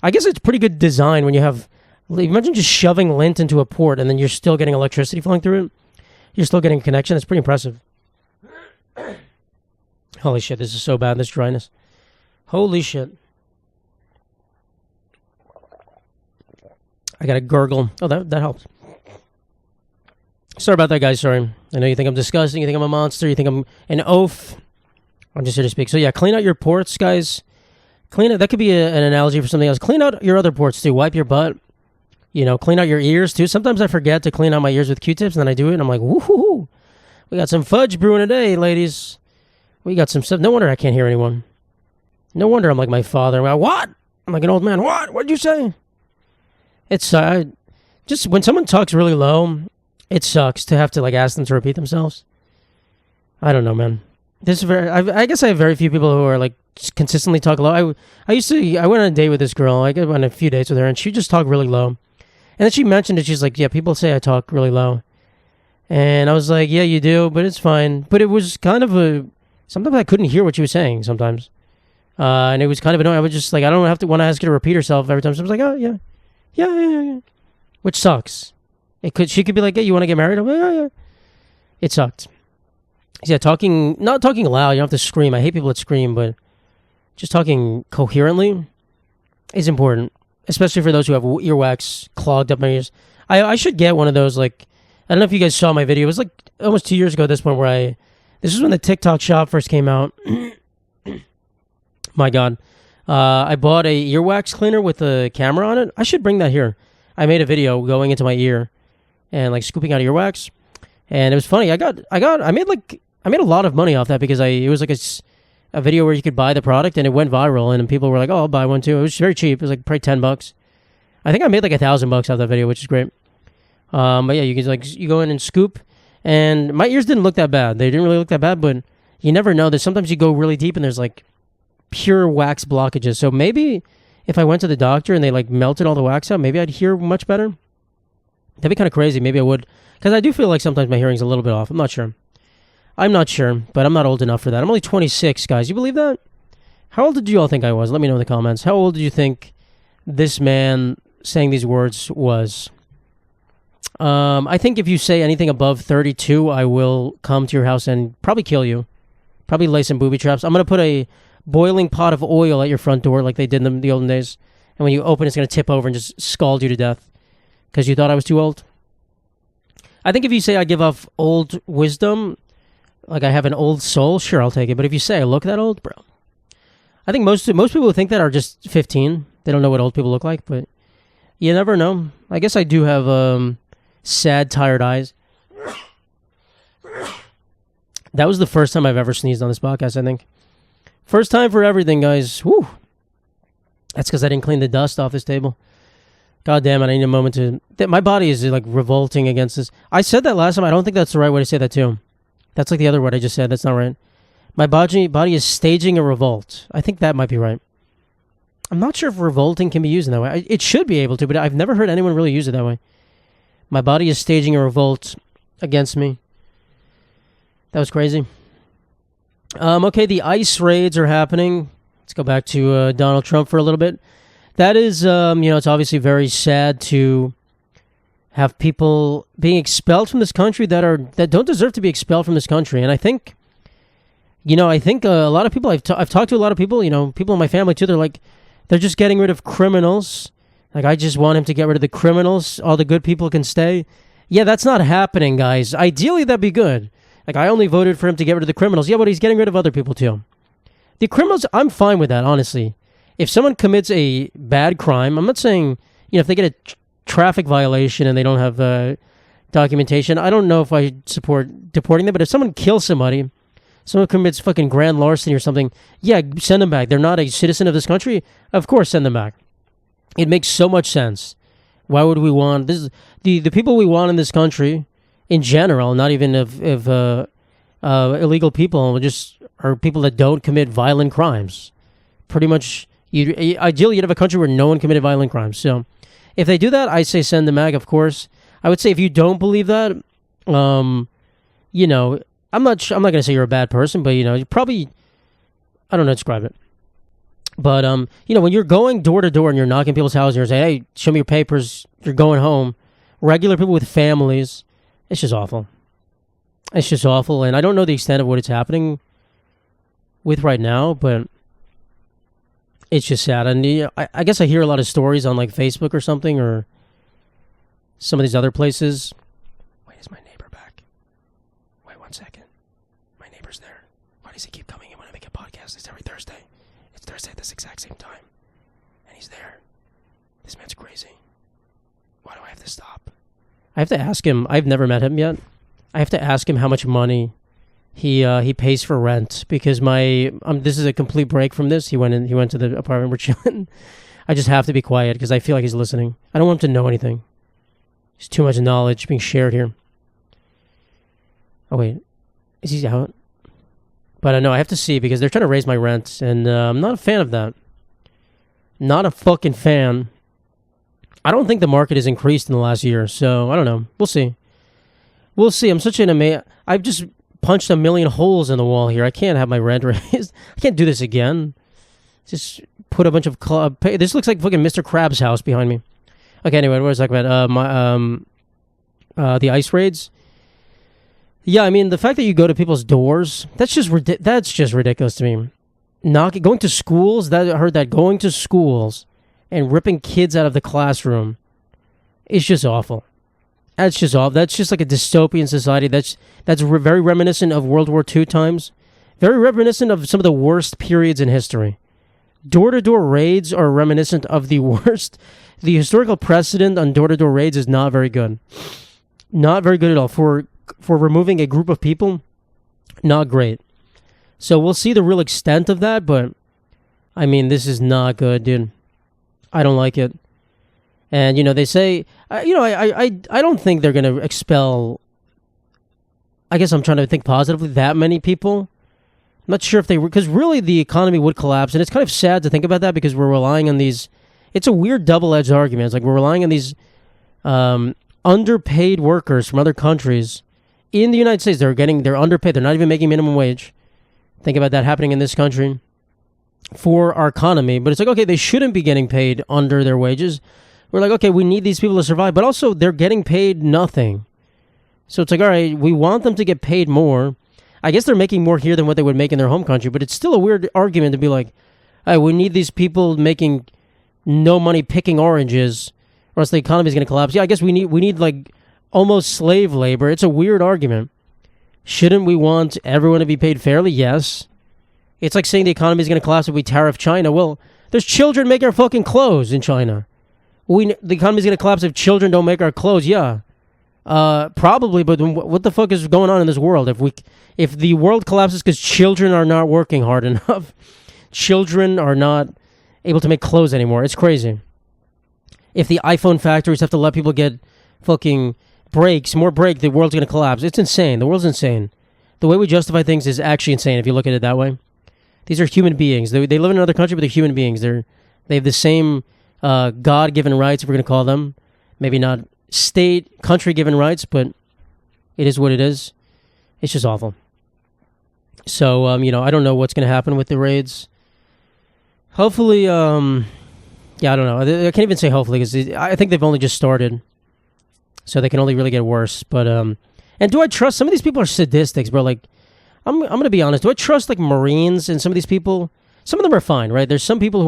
A: I guess it's pretty good design when you have, imagine just shoving lint into a port and then you're still getting electricity flowing through it. You're still getting a connection. It's pretty impressive. Holy shit, this is so bad, this dryness. Holy shit. I gotta gurgle. Oh, that helps. Sorry about that, guys. Sorry. I know you think I'm disgusting. You think I'm a monster. You think I'm an oaf. I'm just here to speak. So yeah, clean out your ports, guys. Clean it. That could be an analogy for something else. Clean out your other ports too. Wipe your butt. Clean out your ears too. Sometimes I forget to clean out my ears with Q-tips, and then I do it, and I'm like, woohoo! We got some fudge brewing today, ladies. We got some stuff. No wonder I can't hear anyone. No wonder I'm like my father. I'm like, what? I'm like an old man. What? What'd you say? It's just when someone talks really low, it sucks to have to like ask them to repeat themselves. I don't know, man. I guess I have very few people who are like consistently talk low. I went on a date with this girl. I went on a few dates with her, and she just talked really low. And then she mentioned it. She's like, yeah, people say I talk really low. And I was like, yeah, you do, but it's fine. But it was kind of sometimes I couldn't hear what she was saying sometimes. And it was kind of annoying. I was just like, I don't want to ask her to repeat herself every time. So I was like, oh, yeah. Yeah. Which sucks. She could be like, hey, you want to get married? I'm like, yeah. It sucked. Yeah, not talking loud. You don't have to scream. I hate people that scream, but just talking coherently is important, especially for those who have earwax clogged up my ears. I should get one of those, like, I don't know if you guys saw my video. It was like almost 2 years ago at this point this is when the TikTok shop first came out. My God. I bought a earwax cleaner with a camera on it. I should bring that here. I made a video going into my ear and like scooping out earwax. And it was funny. I made a lot of money off that because it was like a video where you could buy the product, and it went viral, and people were like, oh, I'll buy one too. It was very cheap. It was like probably $10. I think I made like $1,000 off that video, which is great. But yeah, you go in and scoop, and my ears didn't look that bad. They didn't really look that bad, but you never know. That sometimes you go really deep and there's like pure wax blockages. So maybe if I went to the doctor and they like melted all the wax out, maybe I'd hear much better. That'd be kind of crazy. Maybe I would, because I do feel like sometimes my hearing's a little bit off. I'm not sure, but I'm not old enough for that. I'm only 26, guys. You believe that? How old did you all think I was? Let me know in the comments. How old did you think this man saying these words was? I think if you say anything above 32, I will come to your house and probably kill you. Probably lay some booby traps. I'm going to put a boiling pot of oil at your front door like they did in the olden days. And when you open, it's going to tip over and just scald you to death because you thought I was too old. I think if you say I give off old wisdom, like I have an old soul, sure, I'll take it. But if you say I look that old, bro, I think most people who think that are just 15. They don't know what old people look like, but you never know. I guess I do have sad, tired eyes. That was the first time I've ever sneezed on this podcast, I think. First time for everything, guys. Woo. That's because I didn't clean the dust off this table. God damn it, I need a moment to... My body is like revolting against this. I said that last time. I don't think that's the right way to say that too. That's like the other word I just said. That's not right. My body is staging a revolt. I think that might be right. I'm not sure if revolting can be used in that way. It should be able to, but I've never heard anyone really use it that way. My body is staging a revolt against me. That was crazy. Okay, the ICE raids are happening. Let's go back to Donald Trump for a little bit. That is, it's obviously very sad to have people being expelled from this country that don't deserve to be expelled from this country. And I think, a lot of people, I've talked to a lot of people, people in my family too, they're just getting rid of criminals. Like, I just want him to get rid of the criminals. All the good people can stay. Yeah, that's not happening, guys. Ideally, that'd be good. Like, I only voted for him to get rid of the criminals. Yeah, but he's getting rid of other people too. The criminals, I'm fine with that, honestly. If someone commits a bad crime, I'm not saying, if they get a traffic violation and they don't have documentation, I don't know if I support deporting them. But if someone kills somebody, someone commits fucking grand larceny or something, yeah, send them back. They're not a citizen of this country. Of course, send them back. It makes so much sense. Why would we want this? The people we want in this country, in general, not even of illegal people, just are people that don't commit violent crimes. Pretty much, ideally, you'd have a country where no one committed violent crimes. So, if they do that, I say send them back. Of course, I would say if you don't believe that, I'm not going to say you're a bad person, but you probably, I don't know how to describe it. But when you're going door to door and you're knocking people's houses and you're saying, "Hey, show me your papers," you're going home. Regular people with families, it's just awful. It's just awful, and I don't know the extent of what it's happening with right now, but it's just sad. And I guess I hear a lot of stories on like Facebook or something, or some of these other places. Wait, is my neighbor back? Wait 1 second. My neighbor's there. Why does he keep coming in when I make a podcast? It's every Thursday. It's Thursday at this exact same time. And he's there. This man's crazy. Why do I have to stop? I have to ask him. I've never met him yet. I have to ask him how much money he pays for rent, because this is a complete break from this. He went to the apartment we're chilling. I just have to be quiet because I feel like he's listening. I don't want him to know anything. There's too much knowledge being shared here. Oh wait, is he out? But I know I have to see, because they're trying to raise my rent, and I'm not a fan of that. Not a fucking fan. I don't think the market has increased in the last year, so I don't know. We'll see. We'll see. I'm such an I've just punched a million holes in the wall here. I can't have my rent raised. I can't do this again. Just put a bunch of this looks like fucking Mr. Krabs' house behind me. Okay, anyway, what was I talking about? The ICE raids. Yeah, I mean, the fact that you go to people's doors, that's just ridiculous to me. Going to schools, I heard that going to schools and ripping kids out of the classroom is just awful. That's just awful. That's just like a dystopian society. That's very reminiscent of World War II times. Very reminiscent of some of the worst periods in history. Door-to-door raids are reminiscent of the worst. The historical precedent on door-to-door raids is not very good. Not very good at all. For removing a group of people, not great. So we'll see the real extent of that, but I mean, this is not good, dude. I don't like it. And, they say, I don't think they're going to expel, I guess I'm trying to think positively, that many people. I'm not sure if because really the economy would collapse. And it's kind of sad to think about that, because we're relying on these, it's a weird double-edged argument. It's like we're relying on these underpaid workers from other countries in the United States. They're underpaid. They're not even making minimum wage. Think about that happening in this country for our economy. But it's like, okay, they shouldn't be getting paid under their wages. We're like, okay, we need these people to survive, but also they're getting paid nothing. So it's like, all right, we want them to get paid more. I guess they're making more here than what they would make in their home country, but it's still a weird argument to be like, hey, we need these people making no money picking oranges, or else the economy is going to collapse. Yeah, I guess we need like almost slave labor. It's a weird argument. Shouldn't we want everyone to be paid fairly? Yes. It's like saying the economy is going to collapse if we tariff China. Well, there's children making our fucking clothes in China. The economy is going to collapse if children don't make our clothes. Yeah. Probably, but what the fuck is going on in this world? If the world collapses because children are not working hard enough, children are not able to make clothes anymore. It's crazy. If the iPhone factories have to let people get fucking more break, the world's going to collapse. It's insane. The world's insane. The way we justify things is actually insane if you look at it that way. These are human beings. They live in another country, but they're human beings. They have the same God-given rights, if we're going to call them. Maybe not state, country-given rights, but it is what it is. It's just awful. So, I don't know what's going to happen with the raids. Hopefully, I don't know. I can't even say hopefully, because I think they've only just started. So they can only really get worse. But, and do I trust? Some of these people are sadistics, bro. Like, I'm going to be honest. Do I trust, like, Marines and some of these people? Some of them are fine, right? There's some people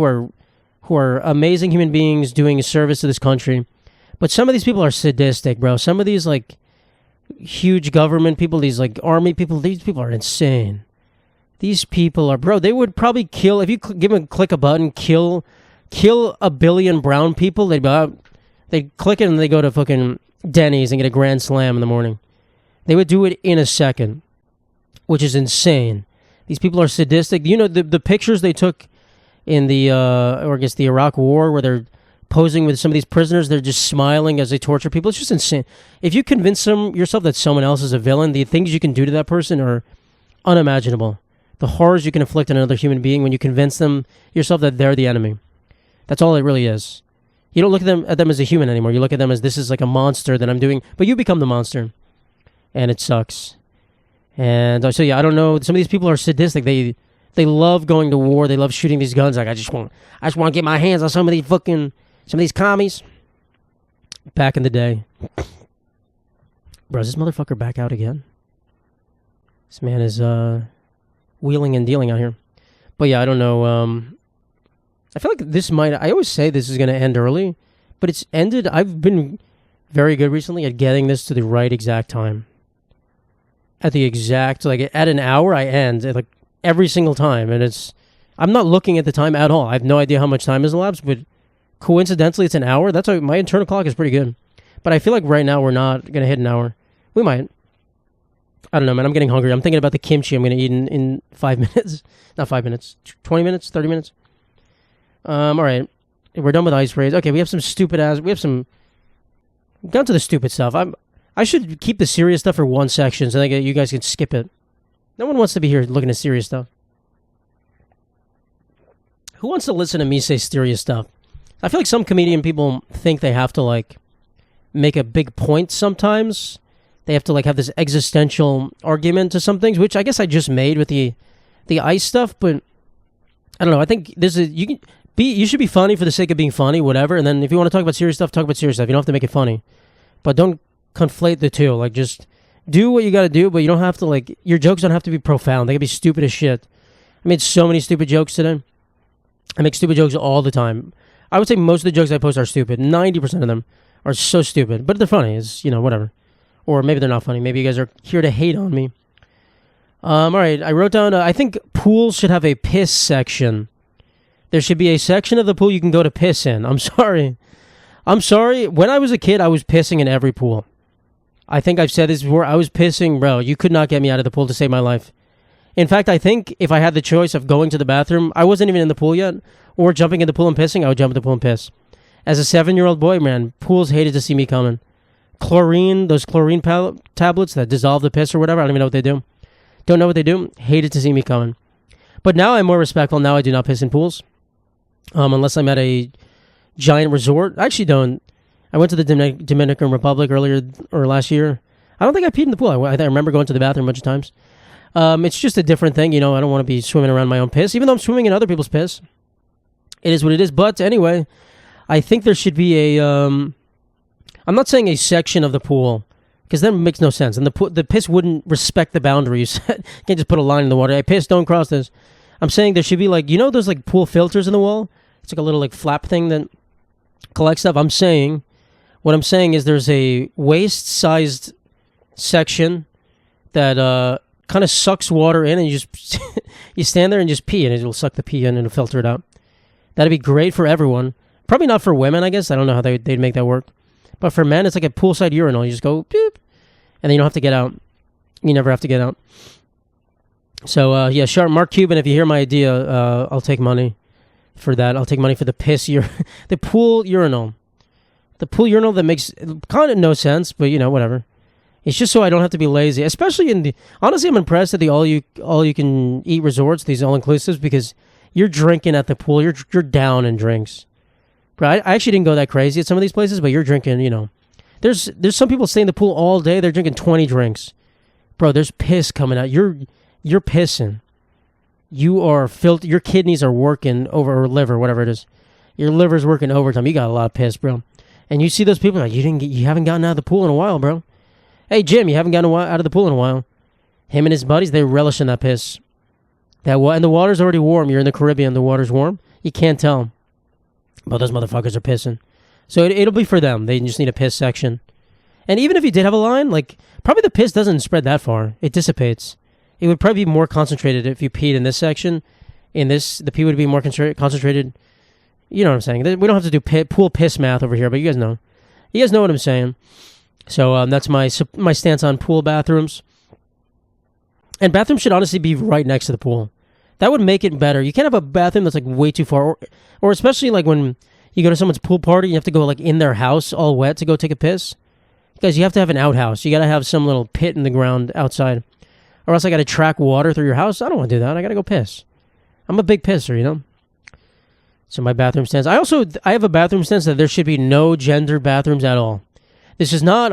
A: who are amazing human beings doing a service to this country. But some of these people are sadistic, bro. Some of these, like, huge government people, these, like, army people, these people are insane. These people are, bro, they would probably kill, if you click a button, kill a billion brown people, they'd click it and they go to fucking Denny's and get a Grand Slam in the morning. They would do it in a second, which is insane. These people are sadistic. You know, the pictures they took in the Iraq War where they're posing with some of these prisoners, they're just smiling as they torture people. It's just insane. If you convince yourself that someone else is a villain, the things you can do to that person are unimaginable. The horrors you can inflict on another human being when you convince them yourself that they're the enemy. That's all it really is. You don't look at them as a human anymore. You look at them as this is like a monster that I'm doing, but you become the monster. And it sucks. And so yeah, I don't know. Some of these people are sadistic. They love going to war. They love shooting these guns. Like I just want to get my hands on some of these commies. Back in the day. Bro, is this motherfucker back out again? This man is wheeling and dealing out here. But yeah, I don't know. I feel like I always say this is going to end early, but it's ended. I've been very good recently at getting this to the right exact time. At the exact, like at an hour, I end like every single time. And I'm not looking at the time at all. I have no idea how much time has elapsed, but coincidentally, it's an hour. That's why my internal clock is pretty good. But I feel like right now we're not going to hit an hour. We might. I don't know, man. I'm getting hungry. I'm thinking about the kimchi I'm going to eat in 5 minutes. Not 5 minutes. 20 minutes? 30 minutes? All right. We're done with ice raids. Okay, we have some down to the stupid stuff. I should keep the serious stuff for one section so that you guys can skip it. No one wants to be here looking at serious stuff. Who wants to listen to me say serious stuff? I feel like some comedian people think they have to, like, make a big point sometimes. They have to, like, have this existential argument to some things, which I guess I just made with the ice stuff, but I don't know. I think you should be funny for the sake of being funny, whatever, and then if you want to talk about serious stuff, talk about serious stuff. You don't have to make it funny. But don't conflate the two. Like, just do what you got to do, but you don't have to, like, your jokes don't have to be profound. They can be stupid as shit. I made so many stupid jokes today. I make stupid jokes all the time. I would say most of the jokes I post are stupid. 90% of them are so stupid, but they're funny. It's, whatever. Or maybe they're not funny. Maybe you guys are here to hate on me. All right, I wrote down, I think pools should have a piss section. There should be a section of the pool you can go to piss in. I'm sorry. When I was a kid, I was pissing in every pool. I think I've said this before. I was pissing, bro. You could not get me out of the pool to save my life. In fact, I think if I had the choice of going to the bathroom, I wasn't even in the pool yet, or jumping in the pool and pissing, I would jump in the pool and piss. As a 7-year-old boy, man, pools hated to see me coming. Those chlorine tablets that dissolve the piss or whatever, I don't even know what they do. Don't know what they do. Hated to see me coming. But now I'm more respectful. Now I do not piss in pools. Unless I'm at a giant resort. I actually don't. I went to the Dominican Republic last year. I don't think I peed in the pool. I remember going to the bathroom a bunch of times. It's just a different thing. I don't want to be swimming around my own piss, even though I'm swimming in other people's piss. It is what it is. But anyway, I think there should be I'm not saying a section of the pool, because that makes no sense. And the piss wouldn't respect the boundaries. You can't just put a line in the water. Hey, piss, don't cross this. I'm saying there should be, like, those, like, pool filters in the wall? It's like a little like flap thing that collects stuff. What I'm saying is there's a waist-sized section that kind of sucks water in, and you just you stand there and just pee, and it'll suck the pee in and it'll filter it out. That'd be great for everyone. Probably not for women, I guess. I don't know how they'd make that work. But for men, it's like a poolside urinal. You just go, boop, and then you don't have to get out. You never have to get out. So, yeah, sharp Mark Cuban, if you hear my idea, I'll take money for that. I'll take money for the the pool urinal. The pool urinal that makes kind of no sense, but, whatever. It's just so I don't have to be lazy. Especially honestly, I'm impressed at the all you can eat resorts, these all-inclusives, because you're drinking at the pool. You're down in drinks. Bro, I actually didn't go that crazy at some of these places, but you're drinking, There's some people stay in the pool all day. They're drinking 20 drinks. Bro, there's piss coming out. You're pissing. You are filthy. Your kidneys are working or liver, whatever it is. Your liver's working overtime. You got a lot of piss, bro. And you see those people like, you haven't gotten out of the pool in a while, bro. Hey, Jim, you haven't gotten out of the pool in a while. Him and his buddies, they relish in that piss. And the water's already warm. You're in the Caribbean. The water's warm. You can't tell. But those motherfuckers are pissing. So it'll be for them. They just need a piss section. And even if you did have a line, like, probably the piss doesn't spread that far. It dissipates. It would probably be more concentrated if you peed in this section. The pee would be more concentrated. You know what I'm saying? We don't have to do pool piss math over here, but you guys know. You guys know what I'm saying. So that's my stance on pool bathrooms. And bathrooms should honestly be right next to the pool. That would make it better. You can't have a bathroom that's like way too far, or especially like when you go to someone's pool party, you have to go like in their house all wet to go take a piss. Because you have to have an outhouse. You got to have some little pit in the ground outside. Or else I got to track water through your house. I don't want to do that. I got to go piss. I'm a big pisser, So my bathroom stance. I have a bathroom stance that there should be no gender bathrooms at all. This is not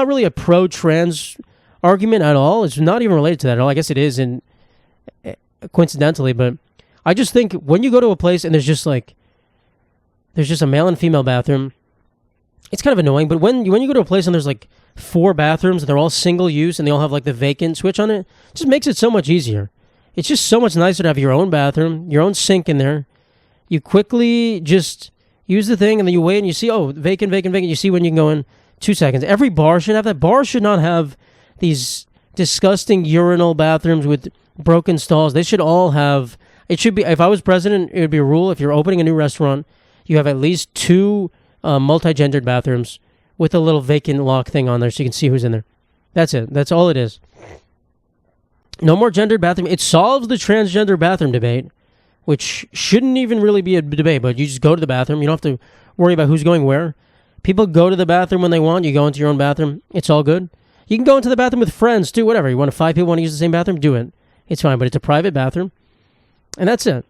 A: really a pro-trans argument at all. It's not even related to that at all. I guess it is coincidentally, but I just think when you go to a place and there's just a male and female bathroom, it's kind of annoying. But when you go to a place and there's like 4 bathrooms and they're all single use and they all have like the vacant switch on it just makes it so much easier. It's just so much nicer to have your own bathroom, your own sink in there. You quickly just use the thing and then you wait and you see, vacant. You see when you can go in 2 seconds. Every bar should have that. Bars should not have these disgusting urinal bathrooms with broken stalls. They should all have, it should be, if I was president, it would be a rule. If you're opening a new restaurant, you have at least 2 multi-gendered bathrooms with a little vacant lock thing on there so you can see who's in there. That's it. That's all it is. No more gendered bathroom. It solves the transgender bathroom debate, which shouldn't even really be a debate, but you just go to the bathroom. You don't have to worry about who's going where. People go to the bathroom when they want. You go into your own bathroom. It's all good. You can go into the bathroom with friends, too, whatever. You want 5 people want to use the same bathroom? Do it. It's fine, but it's a private bathroom. And that's it.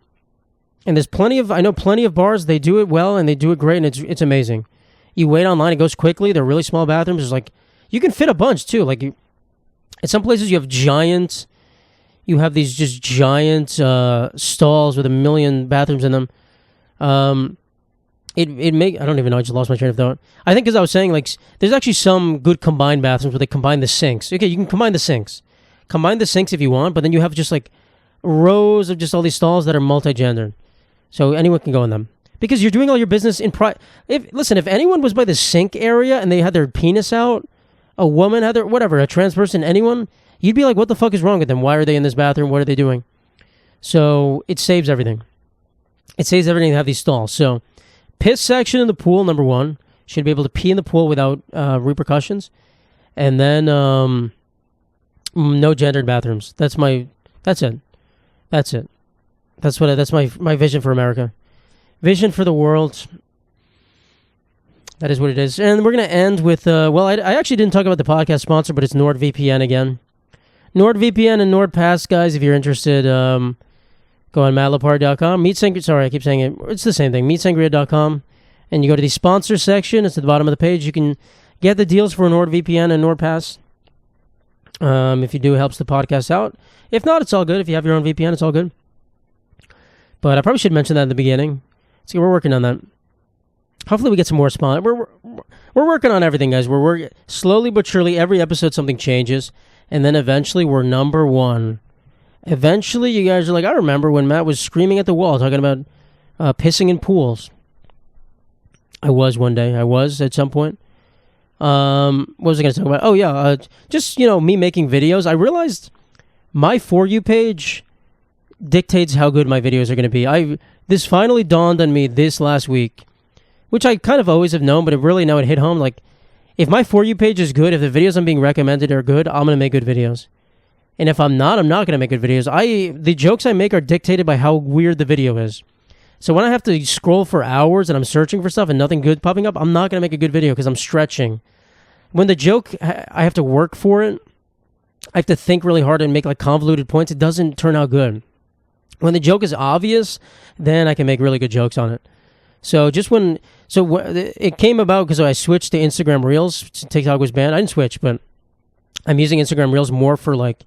A: And I know plenty of bars, they do it well, and they do it great, and it's amazing. You wait online, it goes quickly. They're really small bathrooms. There's like, you can fit a bunch, too. Like, at some places you have these just giant stalls with 1 million bathrooms in them. I don't even know, I just lost my train of thought. I think as I was saying, like, there's actually some good combined bathrooms where they combine the sinks. Okay, you can combine the sinks. Combine the sinks if you want, but then you have just like rows of just all these stalls that are multi-gendered. So anyone can go in them. Because you're doing all your business in private. If anyone was by the sink area and they had their penis out, a woman had their, whatever, a trans person, anyone, you'd be like, what the fuck is wrong with them? Why are they in this bathroom? What are they doing? So it saves everything. It saves everything to have these stalls. So piss section in the pool, number 1. Should be able to pee in the pool without repercussions. And then no gendered bathrooms. That's it. That's my vision for America. Vision for the world. That is what it is. And we're going to end with, I actually didn't talk about the podcast sponsor, but it's NordVPN again. NordVPN and NordPass, guys, if you're interested, go on mattlipari.com. Meat Sangria, sorry, I keep saying it. It's the same thing. Meatsangria.com. And you go to the sponsor section. It's at the bottom of the page. You can get the deals for NordVPN and NordPass. If you do, it helps the podcast out. If not, it's all good. If you have your own VPN, it's all good. But I probably should mention that in the beginning. So we're working on that. Hopefully we get some more sponsors. We're working on everything, guys. We're slowly but surely, every episode something changes. And then eventually we're number 1. Eventually you guys are like, I remember when Matt was screaming at the wall talking about pissing in pools. I was one day. I was at some point. What was I going to talk about? Oh, yeah. Just, me making videos. I realized my For You page dictates how good my videos are going to be. This finally dawned on me this last week, which I kind of always have known, but now it hit home. Like, if my For You page is good, if the videos I'm being recommended are good, I'm going to make good videos. And if I'm not going to make good videos. The jokes I make are dictated by how weird the video is. So when I have to scroll for hours and I'm searching for stuff and nothing good popping up, I'm not going to make a good video because I'm stretching. When the joke, I have to work for it. I have to think really hard and make like convoluted points. It doesn't turn out good. When the joke is obvious, then I can make really good jokes on it. So it came about because I switched to Instagram Reels. TikTok was banned. I didn't switch, but I'm using Instagram Reels more for like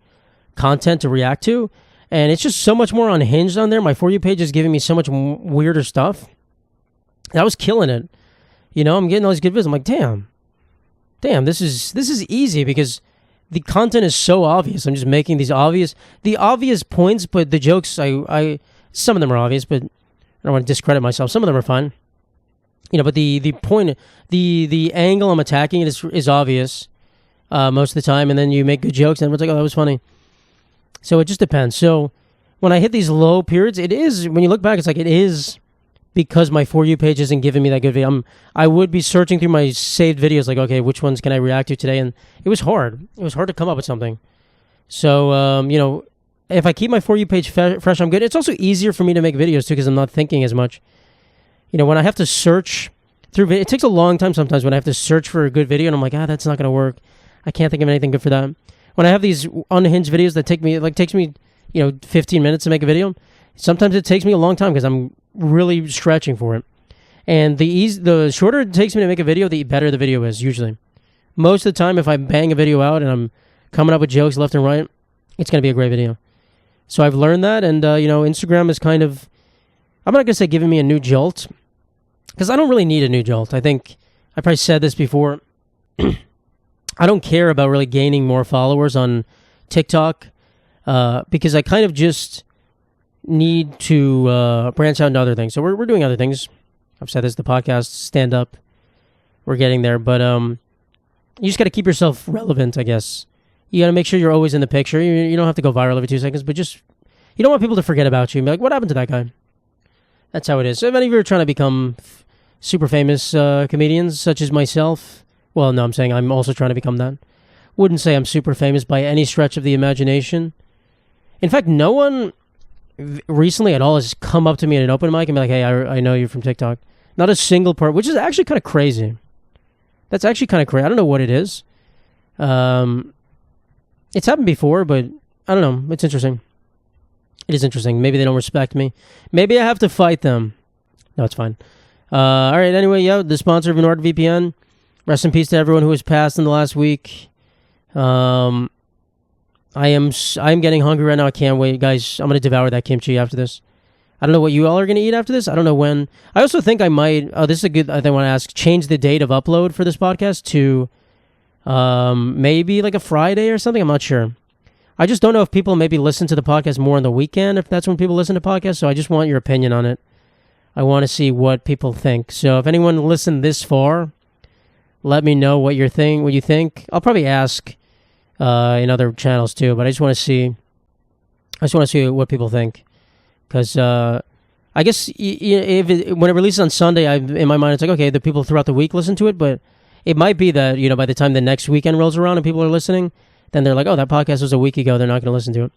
A: content to react to. And it's just so much more unhinged on there. My For You page is giving me so much weirder stuff. I was killing it. I'm getting all these good videos. I'm like, damn, this is easy because the content is so obvious. I'm just making the obvious points, but the jokes, some of them are obvious, but I don't want to discredit myself. Some of them are fun. But the point, the angle I'm attacking it is obvious most of the time, and then you make good jokes, and everyone's like, oh, that was funny. So it just depends. So when I hit these low periods, it is, when you look back, it's like it is because my For You page isn't giving me that good video. I would be searching through my saved videos like, okay, which ones can I react to today? And it was hard. It was hard to come up with something. So, if I keep my For You page fresh, I'm good. It's also easier for me to make videos too because I'm not thinking as much. When I have to search through, it takes a long time sometimes when I have to search for a good video and I'm like, that's not going to work. I can't think of anything good for that. When I have these unhinged videos that takes me 15 minutes to make a video, sometimes it takes me a long time because I'm really stretching for it. And the shorter it takes me to make a video, the better the video is usually. Most of the time, if I bang a video out and I'm coming up with jokes left and right, it's going to be a great video. So I've learned that, and Instagram is kind of, I'm not going to say giving me a new jolt, because I don't really need a new jolt. I think I probably said this before. I don't care about really gaining more followers on TikTok because I kind of just need to branch out into other things. So we're doing other things. I've said this, the podcast, stand up. We're getting there. But you just got to keep yourself relevant, I guess. You got to make sure you're always in the picture. You don't have to go viral every 2 seconds, but just, you don't want people to forget about you and be like, what happened to that guy? That's how it is. So if any of you are trying to become super famous comedians, such as myself, well, no, I'm saying I'm also trying to become that. Wouldn't say I'm super famous by any stretch of the imagination. In fact, no one recently at all has come up to me at an open mic and be like, hey, I know you from TikTok. Not a single part, which is actually kind of crazy. That's actually kind of crazy. I don't know what it is. It's happened before, but I don't know. It's interesting. It is interesting. Maybe they don't respect me. Maybe I have to fight them. No, it's fine. All right, anyway, the sponsor of NordVPN. Rest in peace to everyone who has passed in the last week. I am getting hungry right now. I can't wait, guys. I'm going to devour that kimchi after this. I don't know what you all are going to eat after this. I don't know when. I also think I might, this is a good, I want to ask, change the date of upload for this podcast to maybe like a Friday or something. I'm not sure. I just don't know if people maybe listen to the podcast more on the weekend, if that's when people listen to podcasts. So I just want your opinion on it. I want to see what people think. So if anyone listened this far, let me know what you think. I'll probably ask in other channels too, but I just want to see what people think. Because I guess when it releases on Sunday, in my mind, it's like, okay, the people throughout the week listen to it, but it might be that, by the time the next weekend rolls around and people are listening, then they're like, oh, that podcast was a week ago. They're not going to listen to it.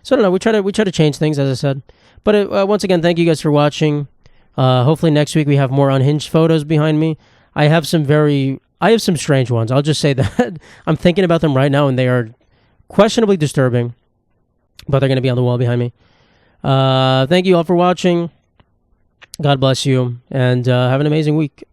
A: So I don't know. We try to change things, as I said. But once again, thank you guys for watching. Hopefully next week we have more unhinged photos behind me. I have some strange ones. I'll just say that. I'm thinking about them right now, and they are questionably disturbing, but they're going to be on the wall behind me. Thank you all for watching. God bless you, and have an amazing week.